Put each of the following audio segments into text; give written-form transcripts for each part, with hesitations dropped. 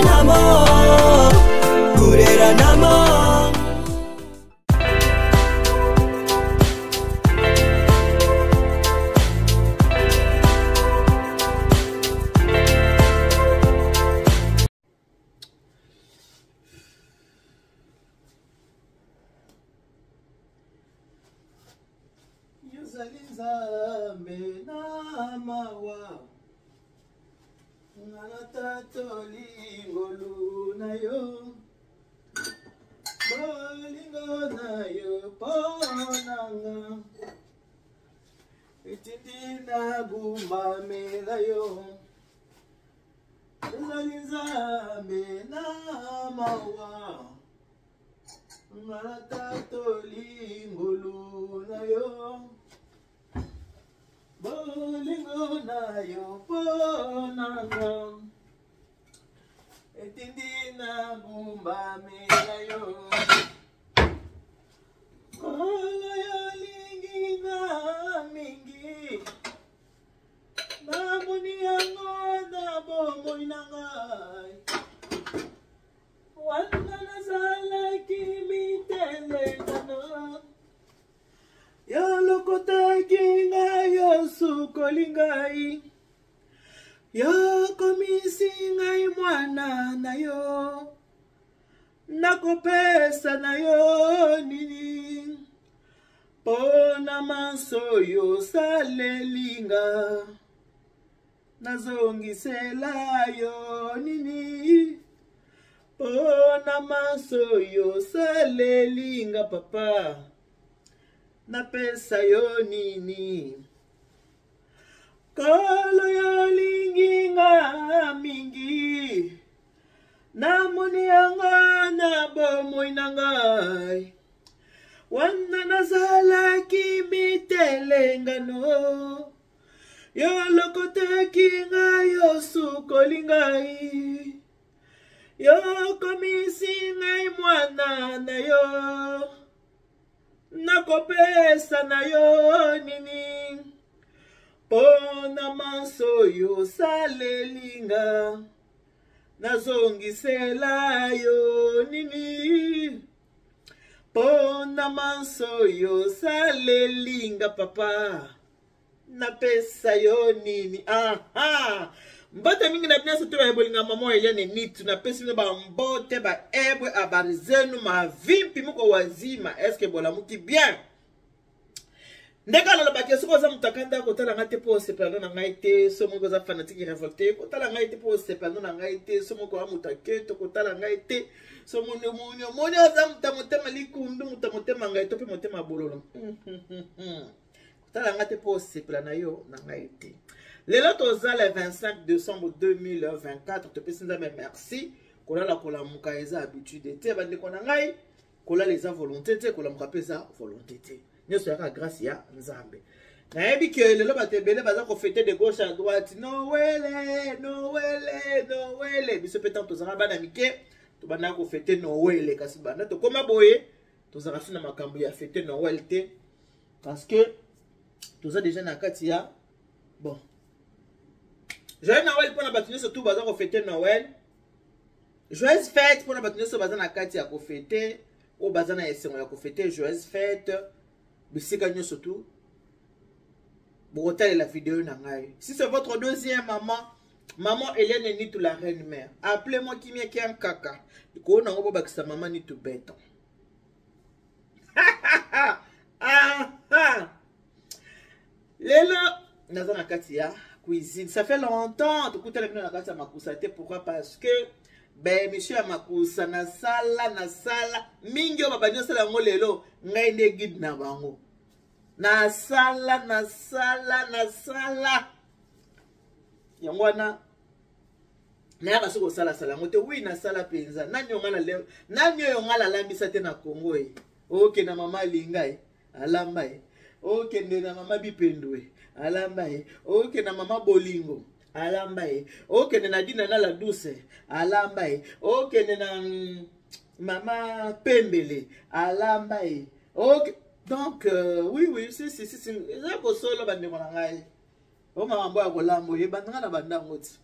namo, kurera namo. Nzambe na mawa ngana tatoli ngolu na yo bolingo na yo ponanga itindi na gumba mela yo Nzambe na mawa ngana tatoli ngolu na yo bolingo na yo ponanga etindi na gumba mela yo kolo yo lingi na mingi namoni yango na bomoi na ngai wana nazalaki mitelengana yo lokotaki ngai yo sukoli ngai yo komisi ngai mwana na yo nakopesa na yo nini pona maso yo salelinga nazongisela yo nini pona maso yo salelinga papa napesa yo nini kolo yo linginga mingi namoni yango na bomoi na ngai wana nazalaki mitelengano yo lokotaki ngai yo sukoli ngai yo komisi ngai mwana na yo nakopesa na yo nini pona maso yo salelinga nazongisela yo nini pona maso yo salelinga papa napesa yo nini mbota mingi na bina soto ya bolinga mama Eliane nitu na pesi mine ba mbote ba ebwe habari zenu mavimpi muko wazima eske bola muki bien ndeka na lobaki soko za mutakanda ko tala ngate po sepano na ngaite so muko za fanatique révolté ko tala ngaite po sepano na ngaite so muko amutaketo ko tala ngaite so monyo za mutamotema likundu mutamotema ngaite pe motema bololo tala ngate po sepana yo na ngaite. Les autres le 25 décembre 2024, te pèse merci. Kola la kola mukaeza habitude te bande kona ngai kola les volonté te kola mukapeza volonté te. Nyoso yaka grâce ya Nzambe. Na yebi ke lelo batebele baza ko fêter de gauche à droite. Noël, Noël, Noël. Biso petant to zanga bana mike to bana ko fêter Noël kasi bana to koma boye to zanga fina makambo ya fêter Noël te parce que to za déjà na kati ya bon. Joyeux Noël pour la bâtonneuse surtout bazar ko fêter Noël. Joyeuse fête pour la bâtonneuse sur bazar na kati ya ko fêter au bazar na esengo ya ko fêter joyeuse fête. Bisika nyo surtout. Bogota la vidéo na ngai. Si c'est votre deuxième maman Eliane Nitu la reine mère. Appelez-moi Kimia qui est un caca. Ko na ngo bakisa maman Nitu béton. Lelo naza na kati ya cuisine. Ça fait longtemps que tu as la kati ya makusa te. Pourquoi? Parce que ben monsieur ya makusa na sala mingi o babanyo sala ngo lelo ngai ne guide na bango. Na sala yango wana na yaka soko sala ngote oui na sala penza nani yo ngala lambisa te na Congo e oke na mama lingai alamba e oke na mama bipendwe alamba e oke na mama bolingo alamba e oke na dina na la douce alamba e oke na mama pembele alamba e oke. Donc, oui, c'est ça pour solo bande mon ngai. O mama mbo ya kolambo ye bandanga na bandangoti.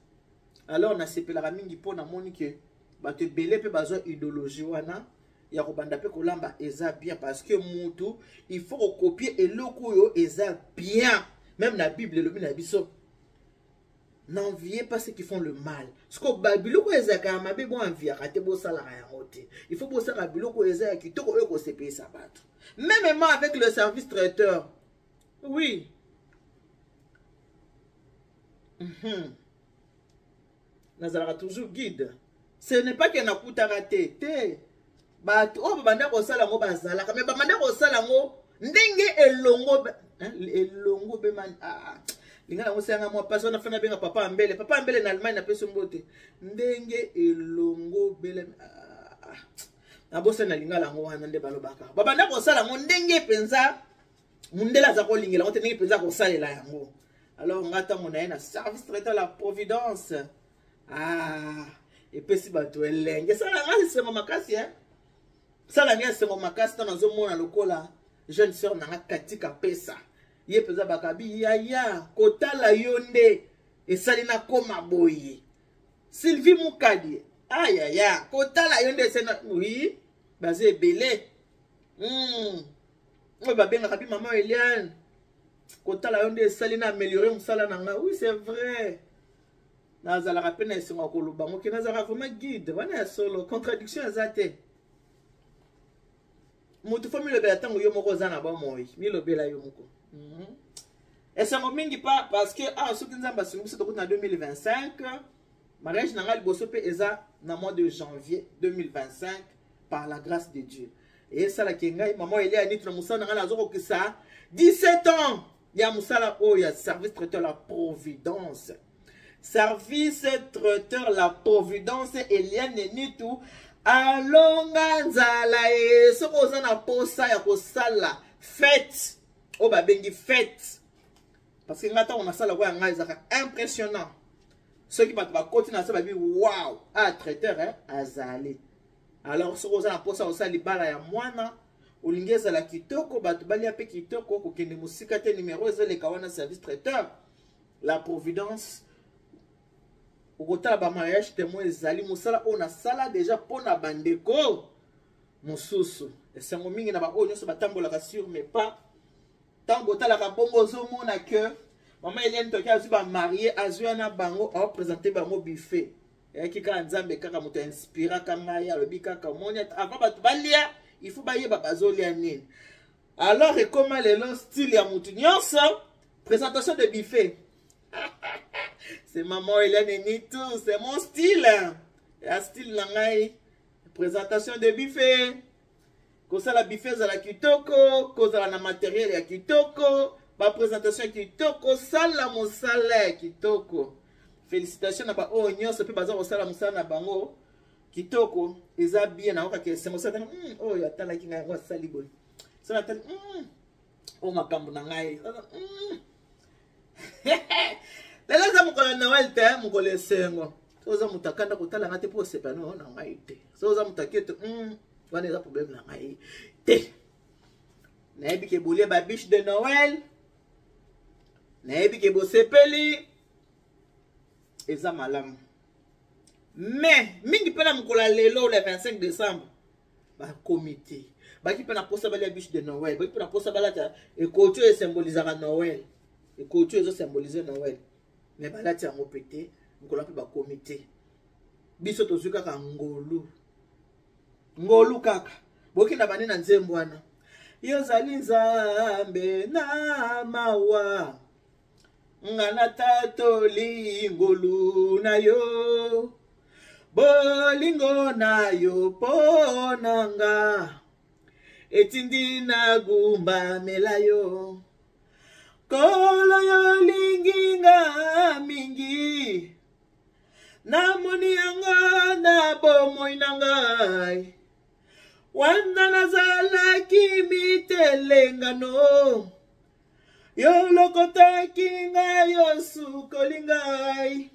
alors na sepelaka mingi mpo na moni ke bato ebele mpe bazwa idéologie wana ya kobanda mpe kolamba eza bien parce que mutu il faut kokopier eloko oyo eza bien. Même la Bible elobi na biso n'enviez pas ceux qui font le mal. Ce que biloko ezaka mabe bo enviaka te bo sala yango te. Il faut bo sala biloko eza ki toko oyo ko sepe sa bato. Même avec le service traiteur. Oui. Nazalaka toujours guide. Ce n'est pas qu'il y a un raté. Bato o banda ko sala ngo bazalaka mais banda ko sala ngo ndenge elongo be man linga na musanga mo paso na fana benga papa ambele na Allemagne na peso mbote ndenge elongo bele na bosa na linga lango wana nde balobaka babanda ko sala ngo ndenge penza mundela za ko lingela ngote ndenge penza ko salela yango. Alors ngata mona na service traiteur la providence et puis si bato elenge sala ngasi sema makasi sala ngasi sema makasi tana zo mona lokola jeune sœur nanga katika pesa ye peza bakabi ya kotala yonde esali na koma boye Sylvie Mukadi aya kotala yonde sena oui basé belé on va bien kabi maman Eliane kotala yonde esali na améliorer musala nanga. Oui c'est vrai nazala rapena esenga koloba moki nazala vraiment guide wana solo contradiction ezate mutu fo milobela ntango yo moko oza na bomoi milobela yo moko esango mingi pa parce que soki nzambe asungi biso tokoti na 2025 mariage na ngai liboso mpe eza na mois de janvier 2025 par la grâce de Dieu esalaki ngai mama Elia nitu na mosala na ngai nazokokisa 17 ans ya mosala oyo ya service traiteur la providence. Service traiteur la providence Eliane nitu alonga nzala soko oza na posa ya kosala fête o babengi fête parce que ngata on a sala kwa ngai ezaka impressionnant ceux qui bato bakoti na sa babi wow traiteur azali. Alors soko oza na posa osala libala ya mwana olingi ezala kitoko bato balia pe kitoko kokende musika te numéro ezaleka wana service traiteur la providence. Okotala ba mariage témoin ezali musala on a sala déjà pona bandeko mususu esango mingi na ba oyo nyonso batambolaka sur mais pas tango talaka bongo zo mona que maman Eliane toki azu ba marié azua na bango a présenter bango buffet kika nzambe kaka moto inspira kanga ya lobi kaka monia avant batu balia il faut bayeba bazolia nini. Alors et comment le style ya mutu nyonso présentation de buffet c'est maman Eliane Nitu, c'est mon style. Un style langai. Présentation de buffet. Kosa la buffet za la kitoko, kosa la matériel ya kitoko, ba présentation kitoko, sala mosala kitoko. Félicitations na ba onyo, ce peut bazar sala mosala na bango kitoko, eza bien na oka ke c'est mosala. Oh ya tala kinga ngo sali boy. Ça na oh makambo na ngai. Lelo za mukolo Noël te mukolo esengo. Soza mutakanda kotala ngate po sepa no na ngai te. Soza mutaketo wana eza problème na ngai te. Na yebi ke bolie ba biche de Noël. Na yebi ke bosepeli eza malamu. Mais mingi pena mukolo lelo le 25 décembre ba comité. Ba ki pena posa ba biche de Noël. Ba ki pena posa ba la ekotio e symbolisera Noël. Ekotio ezo symboliser Noël. Mais balati yango pété ngola pe ba comité biso tozuka ka ngolu kaka boki na bani na nzembo wana yo zali nzambe na mawa ngana tato lingolu na yo bolingo na yo ponanga etindi na gumba melayo kolo yo linginga mingi namoni yango na bomoi na ngai wana nazalaki mitelengano yo lokotaki ngai yo sukoli ngai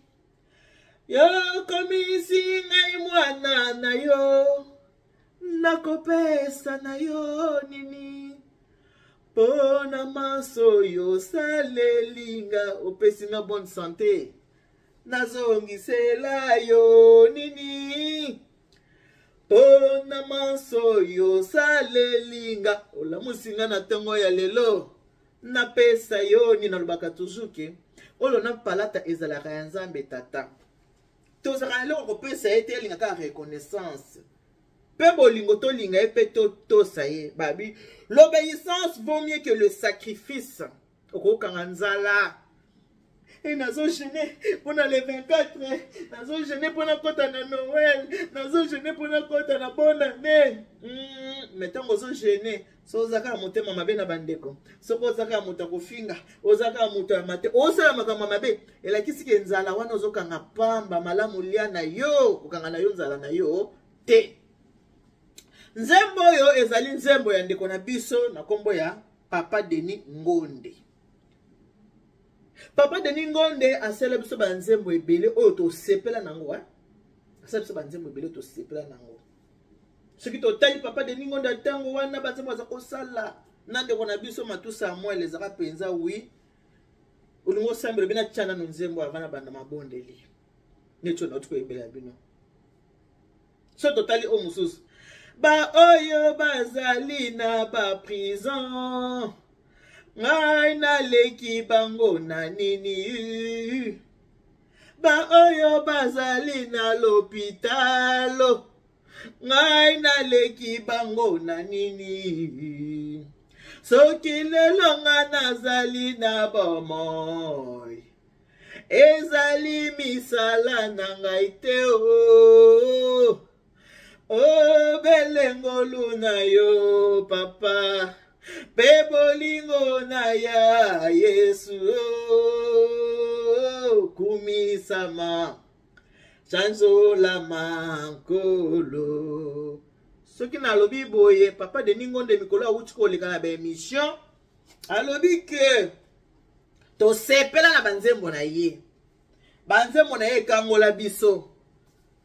yo komisi ngai mwana na yo nakopesa na yo nini pona maso yo salelinga opesinga bonne santé nazongisela yo nini pona manso yo salelinga olamusinga na ntongo ya lelo napesa yo ni nalobaka toujours ke olo na palata ezalaka ya nzambe tata tozalaka eloko kopesa ye te elingaka reconnaissance mpe bolingo tolinga ye mpe totosa ye babi l'obéissance vaut mieux que le sacrifice okokanga nzala et nazo gêné pour le 24, nazo gêné pour la côte à Noël, nazo gêné pour la côte à la bonne année. Mais tant que gêné, so zaka monter mama be na bandeko. So ko zaka monter ko finga, o zaka monter mate, o sala makama mabe. Et la kisi ke nzala wana ozokanga pamba malamu lia na yo, okanga na yo nzala na yo te. Nzembo yo ezali nzembo ya ndeko na biso na kombo ya Papa Denis Ngonde. Papa Denis Ngonde asala biso banzembo ebele oyo tosepela nango asala biso banzembo ebele tosepela nango soki totali Papa Denis Ngonde ntango wana banzembo aza kosala na ndeko na biso Matusa Samuel ezaka penza wi olingo osambela bina tshana no nzembo avana banda mabondeli necho na tuko ebele ya bino so totali o mususu ba oyo bazali na ba prison ngai naleki bango na nini ba oyo bazali na l'hôpital ngai naleki bango na nini soki lelo nga nazali na bomoi ezali misala na ngai te o belengolu na yo papa pe bolingo na ya Yesu kumisama chanzo la mankolo soki na lobi boye Papa Denis Ngonde mikolo awuti koleka na ba émission alobi ke to sepela na banzembo na ye kangola biso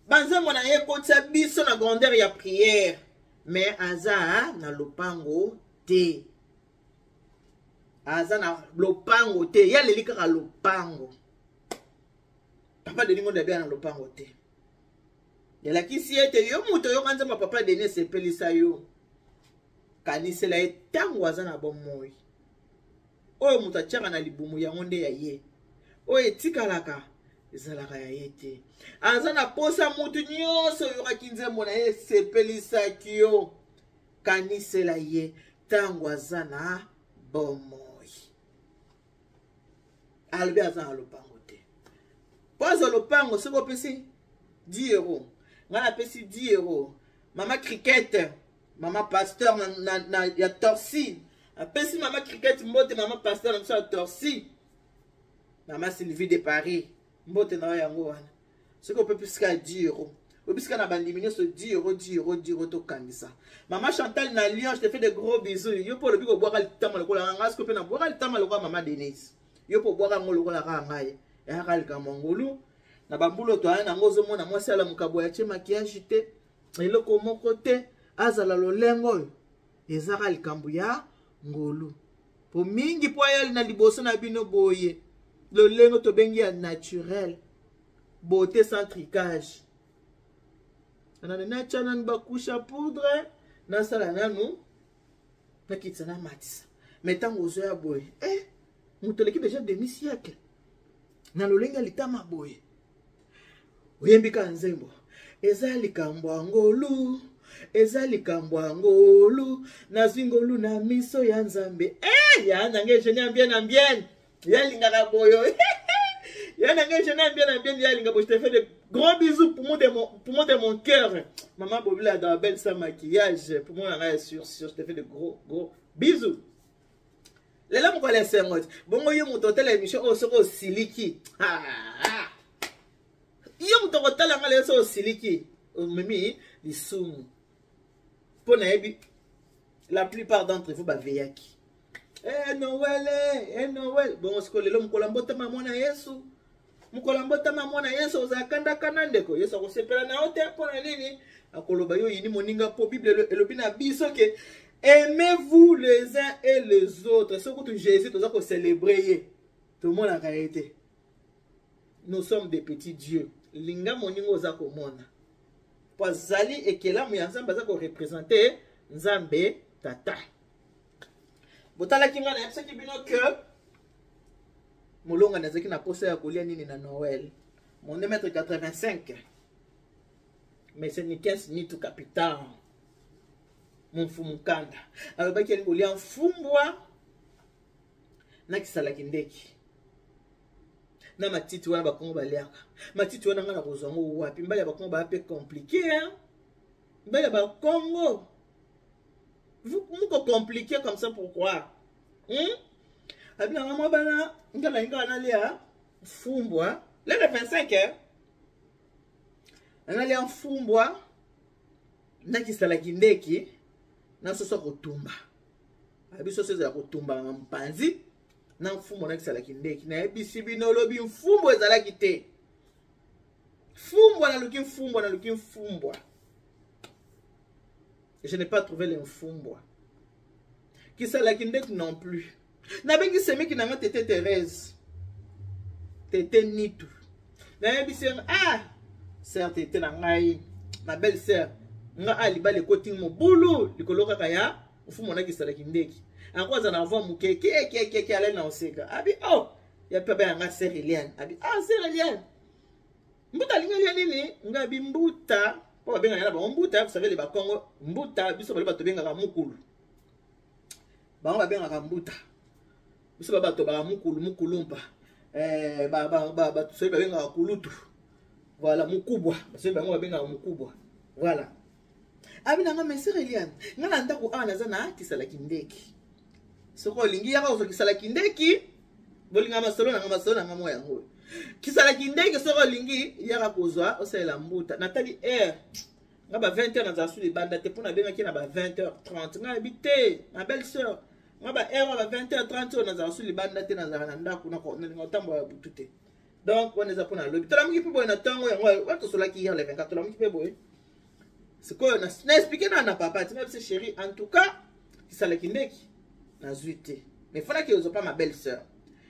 banzembo na ye kotsa biso na grandeur ya prière mais aza na lopango te aza na lopango te ya leli kaka lopango Papa Denis Ngonde abia na lopango te yalakisi ete yo muto yo kanzema Papa Denis sepelisa yo kanisela ye ntango aza na bomoi oyo muto atiaka na libumu yango nde ya ye oyo etikalaka ezalaka ya ye te aza na posa mutu nyonso oyokaki nzembo na ye sepelisaki yo kanisela ye ntango aza na bomoi alobi aza na lopango te po aza lopango soki opesi 10 euros ngai napesi 10 euros mama cricket mama pasteur na ya Torsi apesi mama cricket mbote mama pasteur na biso ya Torsi mama Sylvie de Paris mbote na yango wana soki opesika 10 euros obisika na bandimi nyonso 10 euros tokangisa mama Chantal na Lyon je te fais de gros bisous yo po lobi ko bwaka litama lokola nga siko pe na bwaka litama lokola mama Denise yo po bwaka ngo lokola ka ngai ya kalika mongolu na bambulo to ana ngo zo mona mwasi ala mukabo ya che maquillage te eloko moko te azala lolengo ezaka likambu ya ngolu po mingi po ayali na liboso na bino boye lolengo to bengi ya naturel beauté sans tricage na chana bakusha poudre na sala nanu na kitana matisa metango zo ya boye muto leki déjà demi-siècle na lolenga litama boye oyembika nzembo eza likambo angolu na zingolu na miso ya nzambe ya nange je n'aime bien ya lingaka boyo ya nange je n'aime bien ya linga boyo je te fais de gros bisous pour moi de mon cœur maman Bobila dans belle sans maquillage pour moi sur je te fais de gros bisous lelo moko la sengote bongo yo muto tele émission o soko siliki yo muto kotala ngale so siliki mimi lisumu pona ebi la plupart d'entre vous ba veyaki Noël bongo siko lelo mukola mbotama mwana Yesu ozakanda kanandeko Yesu akosepela na ote pona nini akoloba yo yini moninga po Bible elobi na biso ke aimez-vous les uns et les autres. Ce que Jésus nous a célébré. Tout le monde a été. nous sommes des petits dieux. Linga moningo oza komona. Po zali ekelamu ya Nzambe aza ko représenter Nzambe tata. Botala kinga na yebisa ki bino que molonga nazaki na posa ya kolia nini na Noël. Mon 1m85. Mais ce n'est qu'un ni tout capital. Mon fumukanda. Alors baki ali kolia mfumbwa na kisalaki ndeki. Na matiti wana bakongo baliaka. Matiti wana nga na kozongo wapi. Mbali ya bakongo ba pe compliqué hein. Mbali ya bakongo. Vous compliquez comme ça pourquoi? Abina ngamo bana ngala ngala lia fumbwa. Le 25 hein. Ngala lia fumbwa na kisalaki ndeki na soso kotumba. Abiso soso ya kotumba mpanzi. Na mfumo na kisalaki ndeki na ebisi bino lobi mfumbo ezalaki te. Fumbwa na luki mfumbwa na luki mfumbwa. Je n'ai pas trouvé l'infumbwa. Kisalaki ndeki non plus. Na bengi semi ki na tete Thérèse. Tete Nitu. Na ebisi sœur tete na ngai, ma belle sœur. Nga aliba le koting mo bulu likolo kaka ya mfumo na kisalaki ndeki. Encore ça n'a pas mouké qui allait dans Oseka. Abi oh, il y a pas bien un sœur Eliane. Abi sœur Eliane. Mbuta linga nini? Nga bi mbuta. Pas bien yana ba mbuta, vous savez les bakongo mbuta biso bali bato benga mukulu. Ba on benga mbuta. Biso ba bato ba mukulumpa. Ba tu sais benga kulutu. Voilà mukubwa. Parce que ba benga mukubwa. Voilà. Abi nanga sœur Eliane. Nga nanda ko ana zana kisalaki ndeki. Soko lingi yaka oso kisalaki ndeki bolinga masolo na masolo na ngamo yango kisalaki ndeki soko lingi yaka kozwa osela mbuta natali ngaba 20h na zasu libanda te pona benga ki na ba 20h30 nga habité ma belle sœur ngaba ngaba 20h30 na zasu libanda te na zana ndaku na ko na tambo ya butute donc on eza pona lobi tola miki pe na tango yango wato solaki hier le 24 tola miki pe boy c'est quoi na expliquer na papa tu m'as chérie en tout cas kisalaki ndeki na zuité mais fallait que pas ma belle sœur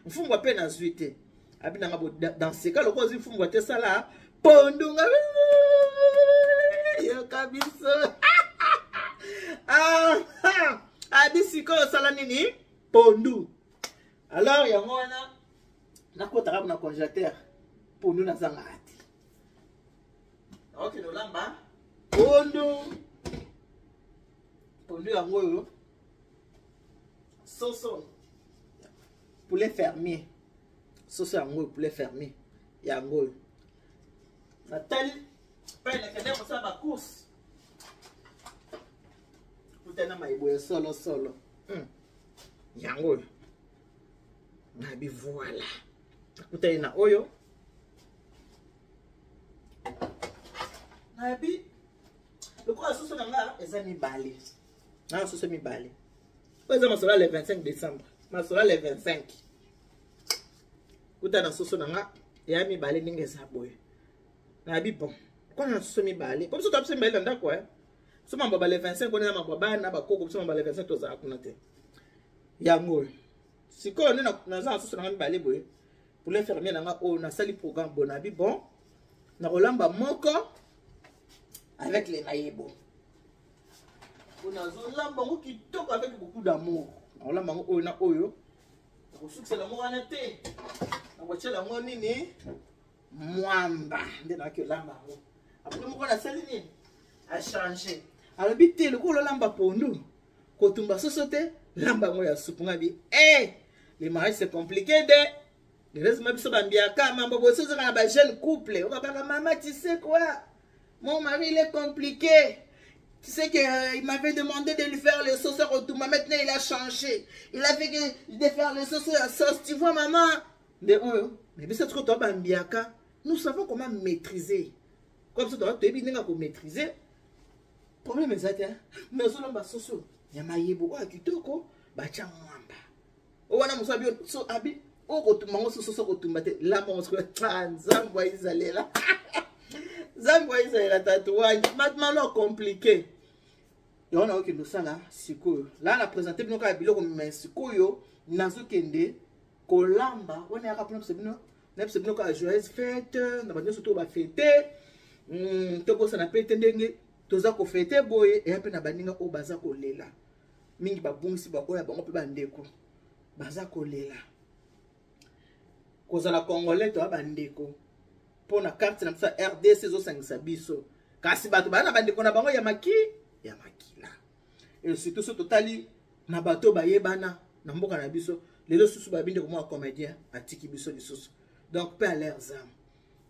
mfumbwa pe na zuité abina ngabo dans ce cas lokozi mfumbwa te sala pondunga yo kabiso abisi ko sala nini pondu alors ya ngona nakota kama na congélateur pondu na zanga ati OK no lamba pondu ya ngoyo sauce poulet fermier sauce yango poulet fermier yango Nathalie pas na kende ko sa ba course utana maiboye solo yango na bi voilà utana na oyo na bi le quoi sauce nga ezami balé na sauce mi balé. Par exemple, le 25 décembre. Masola le 25. Kuta na soso nanga ya mi balé ninge sa boy. Na bi bon. Quand na soso mi balé. Comme ça tu as balé ndako So mamba le 25 on na mamba na ba koko so mamba le 25 to za kuna te. Yango. Siko na za soso nanga mi balé boy. Pour les fermier nanga o na sali programme bon na bi bon. Na rolamba moko avec les maïbo. On a zolamba ngo kitoko avec beaucoup d'amour. On l'a mango oyo oyo. Ko sukse la mo anate. Na ko chela ngo nini? Mwamba. Nde na ke lamba ngo. Après mo ko na sali nini? A changer. Alors bité le ko lamba pondu. Ko tumba sosote lamba ngo ya soupe ngabi. Le mariage c'est compliqué de. Le reste ma biso bambiaka mambo boso za na ba jeune couple. On va pas maman tu sais quoi? Mon mari il est compliqué. Tu sais qu'il m'avait demandé de lui faire le sauce au tout. Maintenant, il a changé. Il a fait de faire le sauce à sauce. Tu vois, maman? Mais c'est trop toi, Bambiaka. Nous savons comment maîtriser. Comme ça, tu es bien maîtriser. Le problème est ça. Mais si on a sauce, il y a maïe beaucoup à kitoko. Bacha mwamba. Owana musabi so abi. O kotumba sauce au tout. Là, on se retrouve. Zambwa izalela. Zambwa izalela tatouage. Maintenant, c'est compliqué. Et on a eu que ça là, sikoyo. Là, on a présenté bien comme biloko mais sikoyo nazo kende kolamba. On a rappelé que c'est bien N'est-ce pas joyeuse fête, na banyo surtout ba fêter. Toko ça na pété ndenge, toza ko fêter boye et après na baninga o baza ko lela. Mingi ba bungisi ba oya bango pe ba ndeko. Baza ko lela. Koza la congolais to ba ndeko. Pour na carte na sa RDC zo sangisa biso. Kasi bato bana bandeko na bango ya makila. Et surtout so totali na bato ba yebana na mboka na biso. Lelo susu ba binde ko mo comédien atiki biso lisusu. Donc pe à leurs âmes.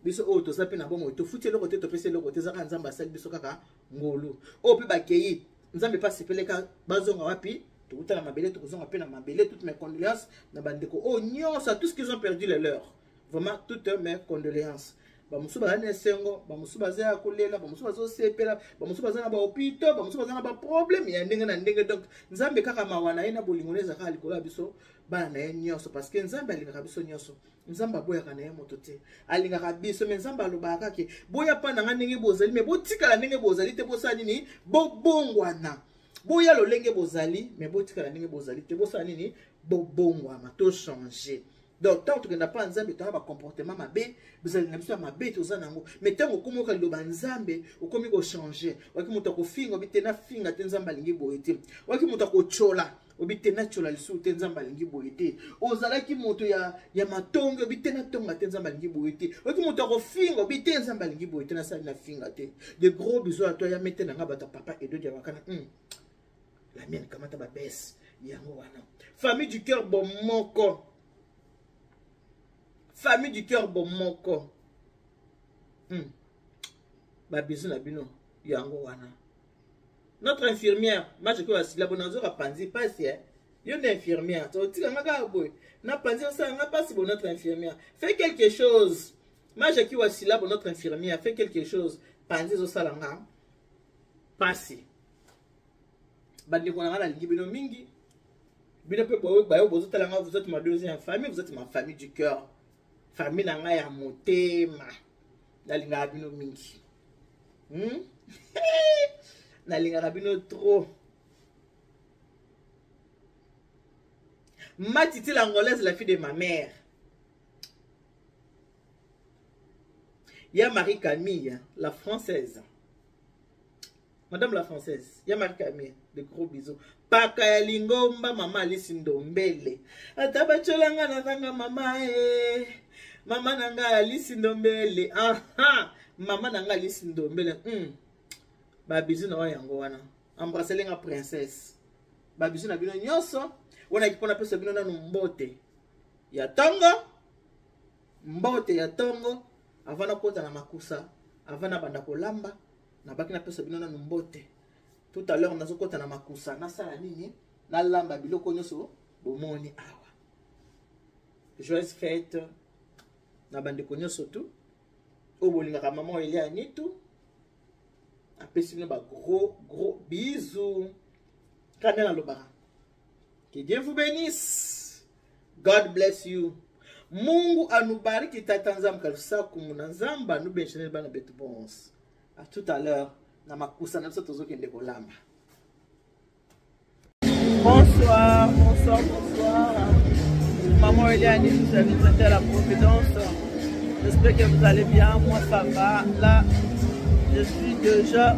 Biso o to sa pe na bongo to futi le côté to pese le côté za ka nzamba sali biso kaka ngolu. O pe ba keyi nzambe pa sepeleka bazonga wapi to utala mabele to kozonga pe na mabele toutes mes condoléances na bandeko o nyonso tous qu'ils ont perdu les leurs. Vraiment toutes mes condoléances. Bamusu bazana sengo, bamusu bazaya kolela, bamusu bazo sepela, bamusu bazana ba hôpital, bamusu bazana ba problème ya ndenge na ndenge. Donc nzambe kaka mawana ina bolingoneza kali kola biso bana na nyonso parce que nzambe alingaka biso nyonso. Nzamba boya kana ye moto te alingaka biso me nzamba alobaka ke boya pa na ndenge bozali me botikala ndenge bozali te bosali nini bobongwana boya lolenge bozali me botikala ndenge bozali te bosali nini bobongwana to changer. Donc tant que n'a pas nzambe to ba comportement mabe bozali na biso mabe to za nango mais tango komo ka loba nzambe okomi ko changer waki muta ko finga bitena finga te nzamba lingi boyete waki muta ko chola obitena chola lisu te nzamba lingi boyete ozalaki moto ya matongo obitena tonga te nzamba lingi boyete waki muta ko finga obitena nzamba lingi boyete na sali na finga te. De gros bisous à toi ya mette na ngaba ta papa et de dia wakana la mienne kamata ba baisse yango wana famille du cœur bomoko. Famille du cœur bomoko. Ba bisou na bino yango wana. Notre infirmière, moi je crois que la bonne a panzi pas si yo infirmière, tu tika ngaka boy. Na panzi ça nga pas si notre infirmière. Fais quelque chose. Moi je crois que la notre infirmière fait quelque chose. Panzi zo salanga. Passi. Bandi ko na la lingi bino mingi. Bino pe boy ba yo bozo talanga vous êtes ma deuxième famille, vous êtes ma famille du cœur. Famille na nga ya motema. Nalinga bino mingi. Nalinga bino trop. Matiti l'angolaise, la fille de ma mère. Ya Marie Camille, la française. Madame la française, ya Marie Camille, de gros bisous. Paka ya lingomba mama Alice Ndombele. Atabacholanga na zanga mama Mama nanga Alice Ndombele. Mama nanga Alice Ndombele. Ba bisou na yango wana. Embrasser lenga princesse. Ba bisou na bino nyonso. Wana kipona pesa bino na mbote. Ya tongo. Mbote ya tongo. Avana kota na makusa. Avana banda kolamba. Na baki na pesa bino na mbote. Tout à l'heure nazo kota na makusa. Na sala nini? Na lamba biloko nyonso bomoni awa. Joyeuse fête. Na bande konyo surtout au bolinga maman il y a nitu apesi ba gros bisous kana na loba. Que Dieu vous bénisse. God bless you. Mungu anubariki tata nzamba kabisa kumuna nzamba nu benchene bana betu bons. À tout à l'heure na makusa na biso tozo kende kolamba. Bonsoir. Maman Eliane, nous invite à la Providence. J'espère que vous allez bien. Moi, ça va. Là, je suis déjà.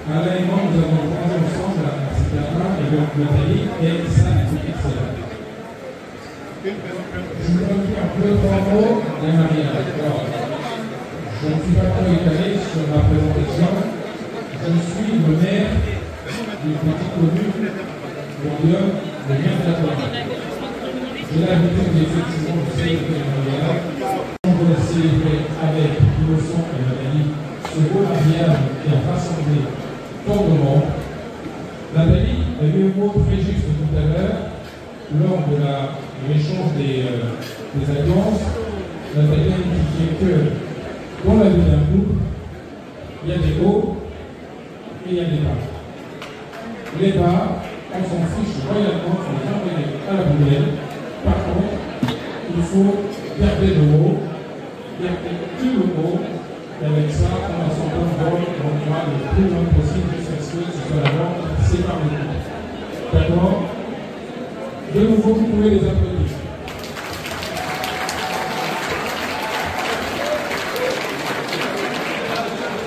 Nous avons travaillé ensemble à Citadin et donc le pays est 5 minutes. Je vous donne un peu 3 mots des mariages. Je ne suis pas trop étalé sur ma présentation. Je suis le maire d'une petite commune Lyon, de Bien-Platone. J'ai l'habitude effectivement de célébrer le mariage. On va célébrer avec Innocent et Nathalie ce beau mariage qui a rassemblé tant de monde. Nathalie a eu un mot très juste tout à l'heure lors de l'échange des alliances. Nathalie a indiqué que dans la vie d'un couple, il y a des hauts et il y a des bas. Les bas, on s'en fiche royalement, on les envoyer à la poubelle. Par contre, il faut garder le mot, garder tout le mot, et avec ça, on va s'en prendre, on va le plus loin possible jusqu'à ce que ce soit la vente, c'est par le coup. D'accord? De nouveau, vous pouvez les applaudir.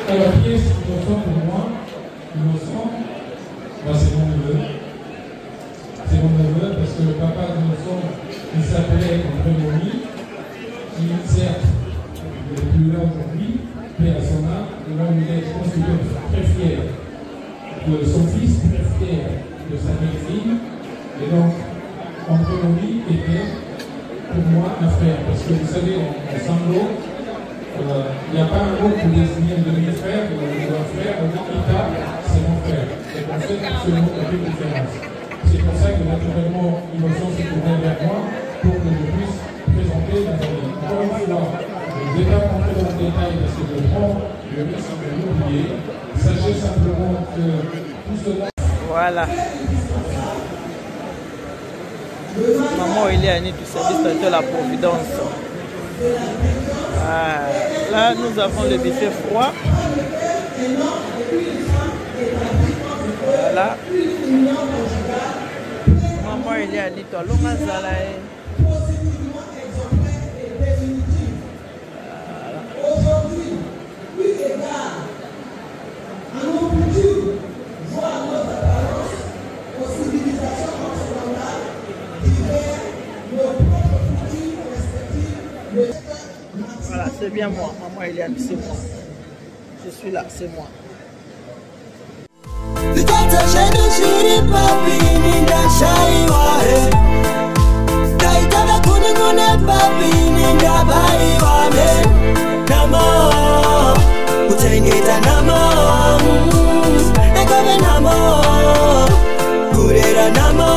Alors, qui est innocent pour moi? Innocent, c'est mon neveu. C'est mon neveu parce que le papa d'Innocent, il s'appelait André Moni, qui certes n'est plus là aujourd'hui, mais à son âme, là où il est, je pense qu'il est très fier de son fils, très fier de sa belle-fille. Et donc, André Moni était pour moi un frère, parce que vous savez, en Sanglo, il n'y a pas un mot pour désigner un demi-frère ou un frère, on dit Ita, c'est mon frère. Et on fait absolument aucune différence. C'est pour ça que naturellement, Innocent s'est tourné vers moi pour que je puisse présenter ma famille. Encore une fois, je ne vais pas rentrer dans le détail parce que je prends le risque de l'oublier. Sachez simplement que tout cela. Voilà. Maman Eliane du service de la Providence. Ah, là, nous avons le buffet froid. Voilà. Maman Eliane, toi, l'homme voilà, c'est bien moi. Maman Eliane, c'est moi. Je suis là, c'est moi. Namo